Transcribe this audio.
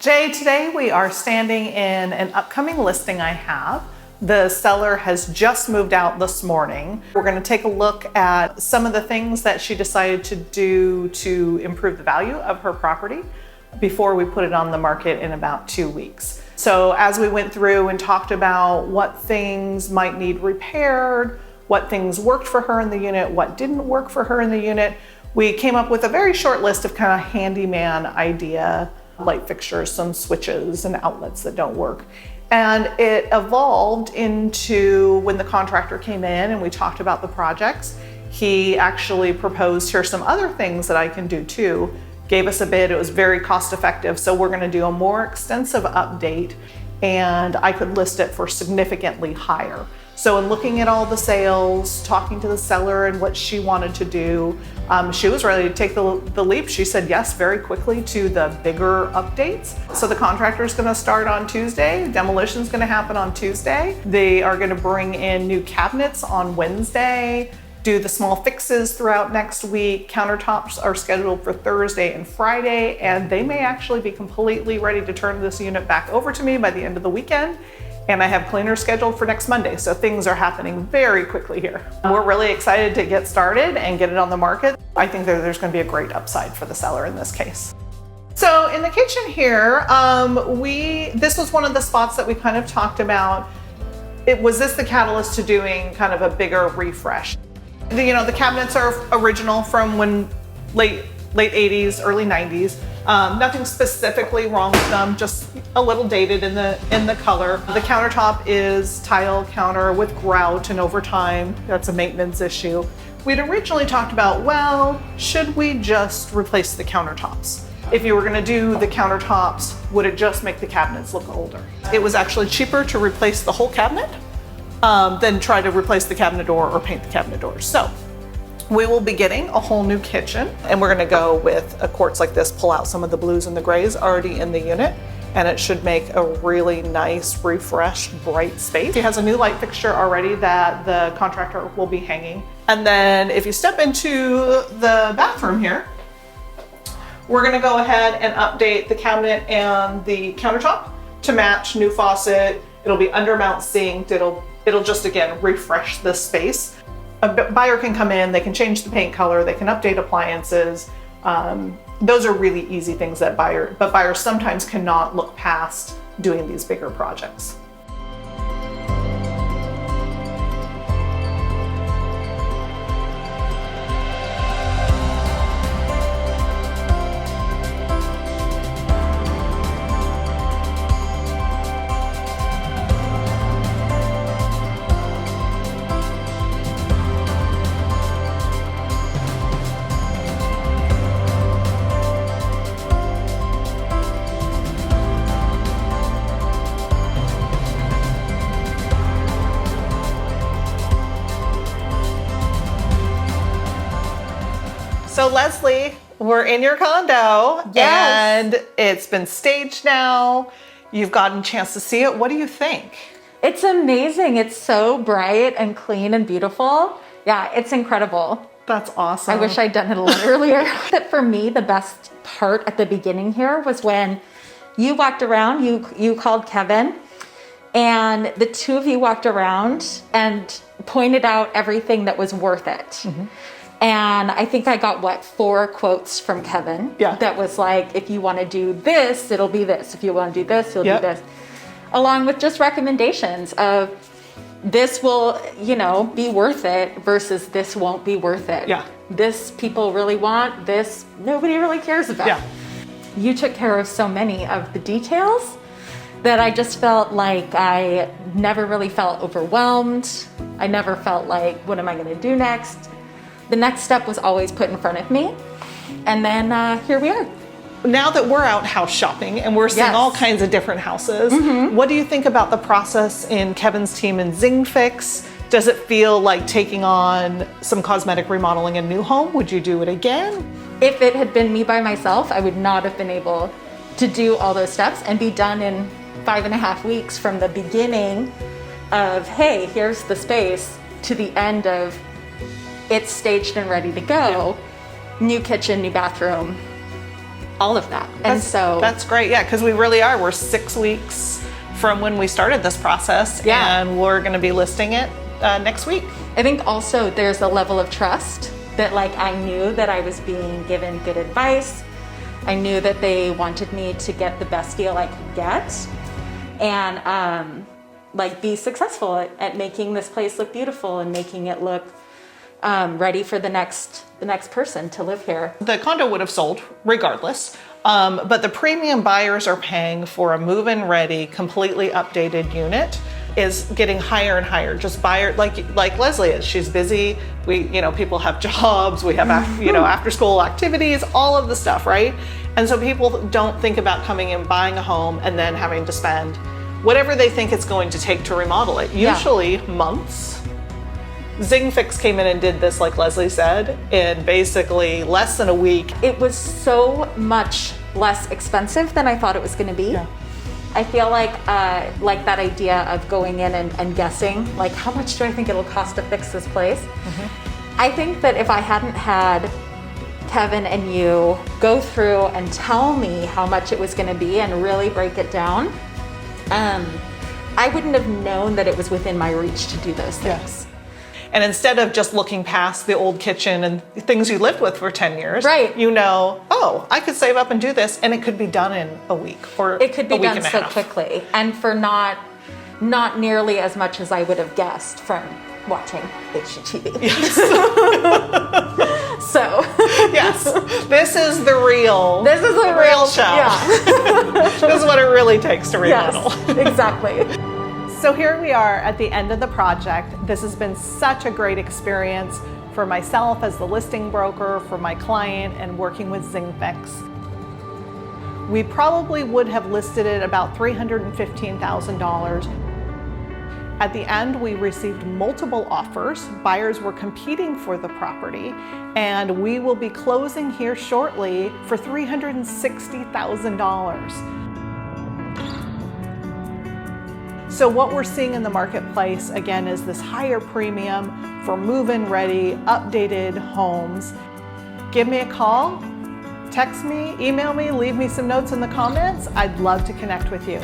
Jay, today we are standing in an upcoming listing I have. The seller has just moved out this morning. We're going to take a look at some of the things that she decided to do to improve the value of her property before we put it on the market in about 2 weeks. So as we went through and talked about what things might need repaired, what things worked for her in the unit, what didn't work for her in the unit, we came up with a very short list of kind of handyman idea, light fixtures, some switches and outlets that don't work. And it evolved into when the contractor came in and we talked about the projects, he actually proposed, here's some other things that I can do too. Gave us a bid, it was very cost effective. So we're gonna do a more extensive update and I could list it for significantly higher. So in looking at all the sales, talking to the seller and what she wanted to do, she was ready to take the leap. She said yes very quickly to the bigger updates. So the contractor is going to start on Tuesday. Demolition is going to happen on Tuesday. They are going to bring in new cabinets on Wednesday, do the small fixes throughout next week. Countertops are scheduled for Thursday and Friday, and they may actually be completely ready to turn this unit back over to me by the end of the weekend. And I have cleaners scheduled for next Monday. So things are happening very quickly here. We're really excited to get started and get it on the market. I think there's gonna be a great upside for the seller in this case. So in the kitchen here, this was one of the spots that we kind of talked about. Was this the catalyst to doing kind of a bigger refresh? The cabinets are original from when late 80s, early 90s. Nothing specifically wrong with them, just a little dated in the color. The countertop is tile counter with grout, and over time, that's a maintenance issue. We'd originally talked about, well, should we just replace the countertops? If you were gonna do the countertops, would it just make the cabinets look older? It was actually cheaper to replace the whole cabinet than try to replace the cabinet door or paint the cabinet doors. So we will be getting a whole new kitchen, and we're gonna go with a quartz like this, pull out some of the blues and the grays already in the unit, and it should make a really nice, refreshed, bright space. She has a new light fixture already that the contractor will be hanging. And then if you step into the bathroom here, we're gonna go ahead and update the cabinet and the countertop to match new faucet. It'll be undermount synced. It'll just, again, refresh this space. A buyer can come in, they can change the paint color, they can update appliances. Those are really easy things that buyers sometimes cannot look past doing these bigger projects. So Leslie, we're in your condo, yes, and it's been staged now. You've gotten a chance to see it. What do you think? It's amazing. It's so bright and clean and beautiful. Yeah, it's incredible. That's awesome. I wish I'd done it a little earlier. But for me, the best part at the beginning here was when you walked around, you called Kevin, and the two of you walked around and pointed out everything that was worth it. Mm-hmm. And I think I got, 4 quotes from Kevin. Yeah. That was like, if you want to do this, it'll be this. If you want to do this, you'll do this. Along with just recommendations of this will, be worth it versus this won't be worth it. Yeah. This people really want, this nobody really cares about. Yeah. You took care of so many of the details that I just felt like I never really felt overwhelmed. I never felt like, what am I going to do next? The next step was always put in front of me. And then here we are. Now that we're out house shopping and we're seeing all kinds of different houses, what do you think about the process in Kevin's team in Zingfix? Does it feel like taking on some cosmetic remodeling in a new home? Would you do it again? If it had been me by myself, I would not have been able to do all those steps and be done in 5.5 weeks from the beginning of, hey, here's the space, to the end of it's staged and ready to go. New kitchen, new bathroom. all of that. And so that's great. Yeah, because we really are. We're 6 weeks from when we started this process, and we're going to be listing it next week. I think also there's a level of trust that like I knew that I was being given good advice. I knew that they wanted me to get the best deal I could get, and like be successful at making this place look beautiful and making it look ready for the next person to live here. The condo would have sold regardless, but the premium buyers are paying for a move-in ready, completely updated unit is getting higher and higher. Just buyer, like Leslie is, she's busy. People have jobs, we have, after school activities, all of the stuff, right? And so people don't think about coming in, buying a home, and then having to spend whatever they think it's going to take to remodel it. Usually months. Zingfix came in and did this, like Leslie said, in basically less than a week. It was so much less expensive than I thought it was going to be. Yeah. I feel like that idea of going in and guessing, like, how much do I think it'll cost to fix this place? Mm-hmm. I think that if I hadn't had Kevin and you go through and tell me how much it was going to be and really break it down, I wouldn't have known that it was within my reach to do those things. Yes. And instead of just looking past the old kitchen and things you lived with for 10 years, right? Oh, I could save up and do this, and it could be done in a week or it could be a week done and a so half. quickly, and for not nearly as much as I would have guessed from watching HGTV. Yes. So yes, this is the real. This is the real show. Yeah. This is what it really takes to remodel. Yes, exactly. So here we are at the end of the project. This has been such a great experience for myself as the listing broker, for my client, and working with Zingfix. We probably would have listed it about $315,000. At the end, we received multiple offers. Buyers were competing for the property, and we will be closing here shortly for $360,000. So what we're seeing in the marketplace, again, is this higher premium for move-in ready, updated homes. Give me a call, text me, email me, leave me some notes in the comments. I'd love to connect with you.